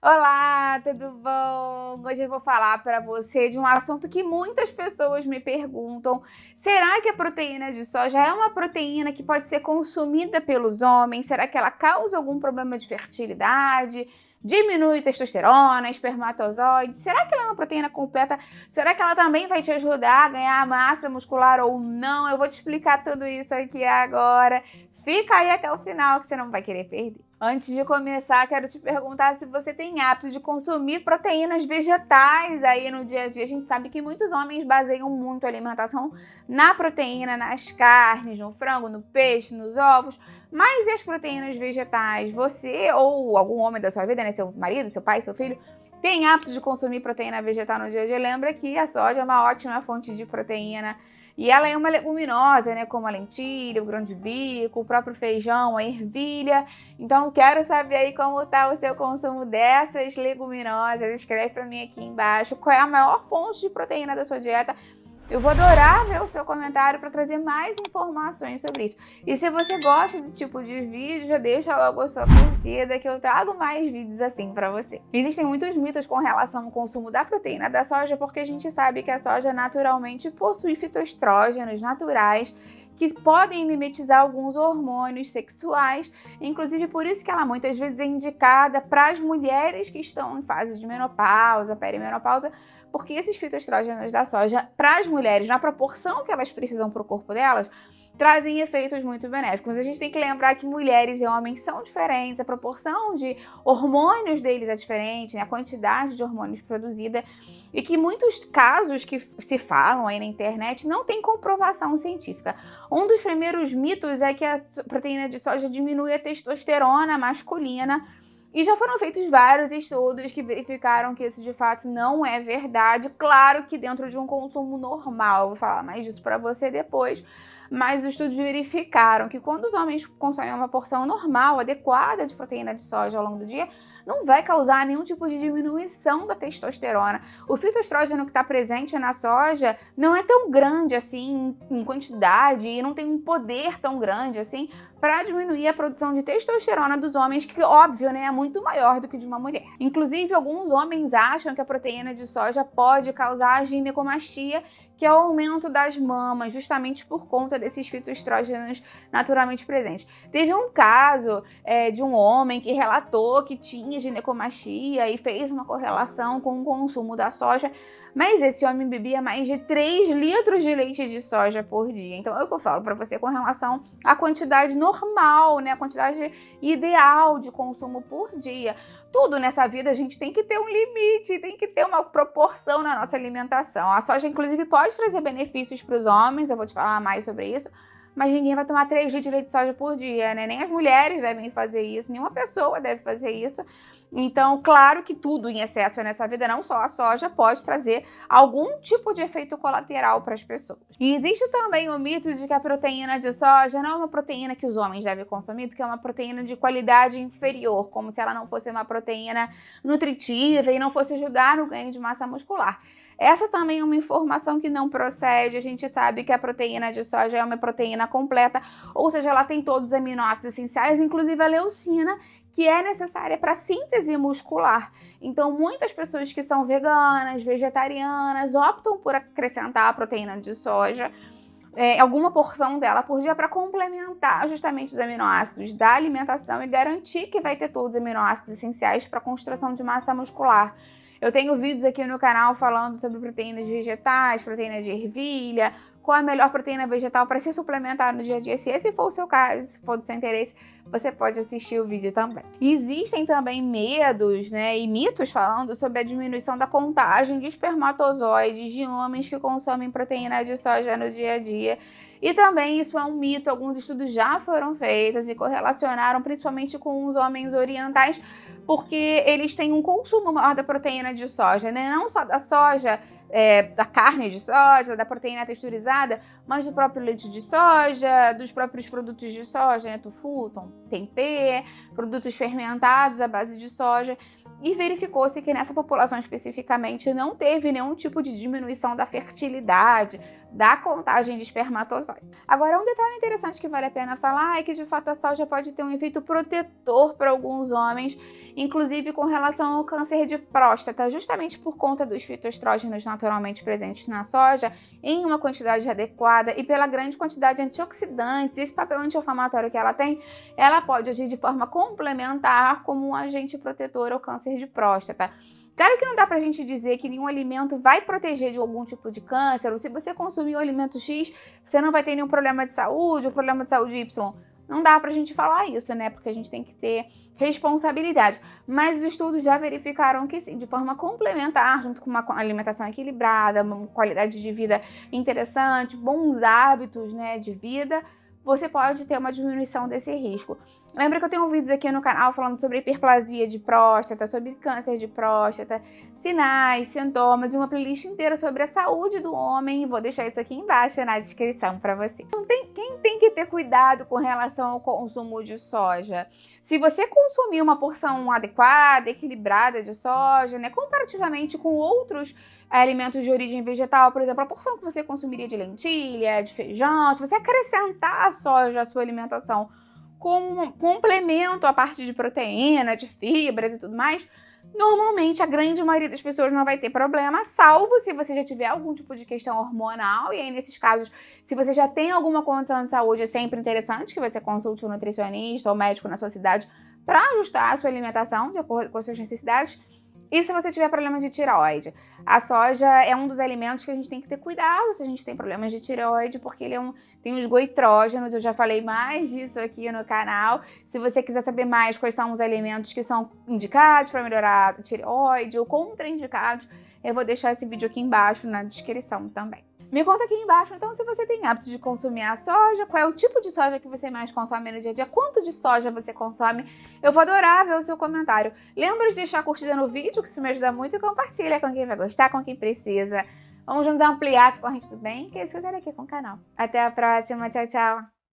Olá, tudo bom? Hoje eu vou falar para você de um assunto que muitas pessoas me perguntam. Será que a proteína de soja é uma proteína que pode ser consumida pelos homens? Será que ela causa algum problema de fertilidade? Diminui testosterona, espermatozoide? Será que ela é uma proteína completa? Será que ela também vai te ajudar a ganhar massa muscular ou não? Eu vou te explicar tudo isso aqui agora. Fica aí até o final que você não vai querer perder. Antes de começar, quero te perguntar se você tem hábito de consumir proteínas vegetais aí no dia a dia. A gente sabe que muitos homens baseiam muito a alimentação na proteína, nas carnes, no frango, no peixe, nos ovos. Mas e as proteínas vegetais? Você ou algum homem da sua vida, né? Seu marido, seu pai, seu filho, tem hábito de consumir proteína vegetal no dia a dia? Lembra que a soja é uma ótima fonte de proteína. E ela é uma leguminosa, né, como a lentilha, o grão de bico, o próprio feijão, a ervilha. Então, quero saber aí como está o seu consumo dessas leguminosas. Escreve para mim aqui embaixo qual é a maior fonte de proteína da sua dieta. Eu vou adorar ver o seu comentário para trazer mais informações sobre isso. E se você gosta desse tipo de vídeo, já deixa logo a sua curtida que eu trago mais vídeos assim para você. Existem muitos mitos com relação ao consumo da proteína da soja, porque a gente sabe que a soja naturalmente possui fitoestrógenos naturais que podem mimetizar alguns hormônios sexuais, inclusive por isso que ela muitas vezes é indicada para as mulheres que estão em fase de menopausa, perimenopausa, porque esses fitoestrógenos da soja, para as mulheres, na proporção que elas precisam para o corpo delas, trazem efeitos muito benéficos. A gente tem que lembrar que mulheres e homens são diferentes, a proporção de hormônios deles é diferente, né? A quantidade de hormônios produzida, e que muitos casos que se falam aí na internet não tem comprovação científica. Um dos primeiros mitos é que a proteína de soja diminui a testosterona masculina, e já foram feitos vários estudos que verificaram que isso de fato não é verdade. Claro que dentro de um consumo normal, eu vou falar mais disso para você depois, mas os estudos verificaram que quando os homens consomem uma porção normal, adequada de proteína de soja ao longo do dia, não vai causar nenhum tipo de diminuição da testosterona. O fitoestrógeno que está presente na soja não é tão grande assim em quantidade e não tem um poder tão grande assim para diminuir a produção de testosterona dos homens, que óbvio, né, é muito maior do que de uma mulher. Inclusive, alguns homens acham que a proteína de soja pode causar ginecomastia, que é o aumento das mamas, justamente por conta desses fitoestrógenos naturalmente presentes. Teve um caso de um homem que relatou que tinha ginecomastia e fez uma correlação com o consumo da soja, mas esse homem bebia mais de 3 litros de leite de soja por dia. Então é o que eu falo para você com relação à quantidade normal, né? A quantidade ideal de consumo por dia. Tudo nessa vida a gente tem que ter um limite, tem que ter uma proporção na nossa alimentação. A soja, inclusive, pode trazer benefícios para os homens, eu vou te falar mais sobre isso, mas ninguém vai tomar 3 litros de leite de soja por dia, né? Nem as mulheres devem fazer isso, nenhuma pessoa deve fazer isso. Então, claro que tudo em excesso nessa vida, não só a soja, pode trazer algum tipo de efeito colateral para as pessoas. E existe também o mito de que a proteína de soja não é uma proteína que os homens devem consumir, porque é uma proteína de qualidade inferior, como se ela não fosse uma proteína nutritiva e não fosse ajudar no ganho de massa muscular. Essa também é uma informação que não procede. A gente sabe que a proteína de soja é uma proteína completa, ou seja, ela tem todos os aminoácidos essenciais, inclusive a leucina, que é necessária para a síntese muscular. Então, muitas pessoas que são veganas, vegetarianas, optam por acrescentar a proteína de soja, alguma porção dela por dia, para complementar justamente os aminoácidos da alimentação e garantir que vai ter todos os aminoácidos essenciais para a construção de massa muscular. Eu tenho vídeos aqui no canal falando sobre proteínas vegetais, proteínas de ervilha, qual a melhor proteína vegetal para se suplementar no dia a dia. Se esse for o seu caso, se for do seu interesse, você pode assistir o vídeo também. Existem também medos, né, e mitos falando sobre a diminuição da contagem de espermatozoides de homens que consomem proteína de soja no dia a dia. E também isso é um mito, alguns estudos já foram feitos e correlacionaram principalmente com os homens orientais, porque eles têm um consumo maior da proteína de soja, né? Não só da soja, da carne de soja, da proteína texturizada, mas do próprio leite de soja, dos próprios produtos de soja, né? Tofu, tempê, produtos fermentados à base de soja. e verificou-se que nessa população especificamente não teve nenhum tipo de diminuição da fertilidade, da contagem de espermatozoide. Agora, um detalhe interessante que vale a pena falar é que, de fato, a soja pode ter um efeito protetor para alguns homens, inclusive com relação ao câncer de próstata, justamente por conta dos fitoestrógenos naturalmente presentes na soja, em uma quantidade adequada e pela grande quantidade de antioxidantes e esse papel anti-inflamatório que ela tem, ela pode agir de forma complementar como um agente protetor ao câncer de próstata. Claro que não dá pra gente dizer que nenhum alimento vai proteger de algum tipo de câncer, ou se você consumir o alimento X, você não vai ter nenhum problema de saúde ou problema de saúde Y. Não dá pra gente falar isso, né? Porque a gente tem que ter responsabilidade. Mas os estudos já verificaram que sim, de forma complementar, junto com uma alimentação equilibrada, uma qualidade de vida interessante, bons hábitos, né, de vida, você pode ter uma diminuição desse risco. Lembra que eu tenho vídeos aqui no canal falando sobre hiperplasia de próstata, sobre câncer de próstata, sinais, sintomas e uma playlist inteira sobre a saúde do homem. Vou deixar isso aqui embaixo na descrição para você. Então, quem tem que ter cuidado com relação ao consumo de soja? Se você consumir uma porção adequada, equilibrada de soja, né, comparativamente com outros alimentos de origem vegetal, por exemplo, a porção que você consumiria de lentilha, de feijão, se você acrescentar a soja à sua alimentação como um complemento à parte de proteína, de fibras e tudo mais, normalmente a grande maioria das pessoas não vai ter problema, salvo se você já tiver algum tipo de questão hormonal, e aí nesses casos, se você já tem alguma condição de saúde, é sempre interessante que você consulte um nutricionista ou médico na sua cidade para ajustar a sua alimentação de acordo com as suas necessidades. E se você tiver problema de tireoide? A soja é um dos alimentos que a gente tem que ter cuidado se a gente tem problemas de tireoide, porque ele tem os goitrógenos, eu já falei mais disso aqui no canal. Se você quiser saber mais quais são os alimentos que são indicados para melhorar a tireoide ou contraindicados, eu vou deixar esse vídeo aqui embaixo na descrição também. Me conta aqui embaixo, então, se você tem hábito de consumir a soja, qual é o tipo de soja que você mais consome no dia a dia, quanto de soja você consome, eu vou adorar ver o seu comentário. Lembra de deixar a curtida no vídeo, que isso me ajuda muito, e compartilha com quem vai gostar, com quem precisa. Vamos juntos ampliar essa corrente do bem, que é isso que eu quero aqui com o canal. Até a próxima, tchau, tchau!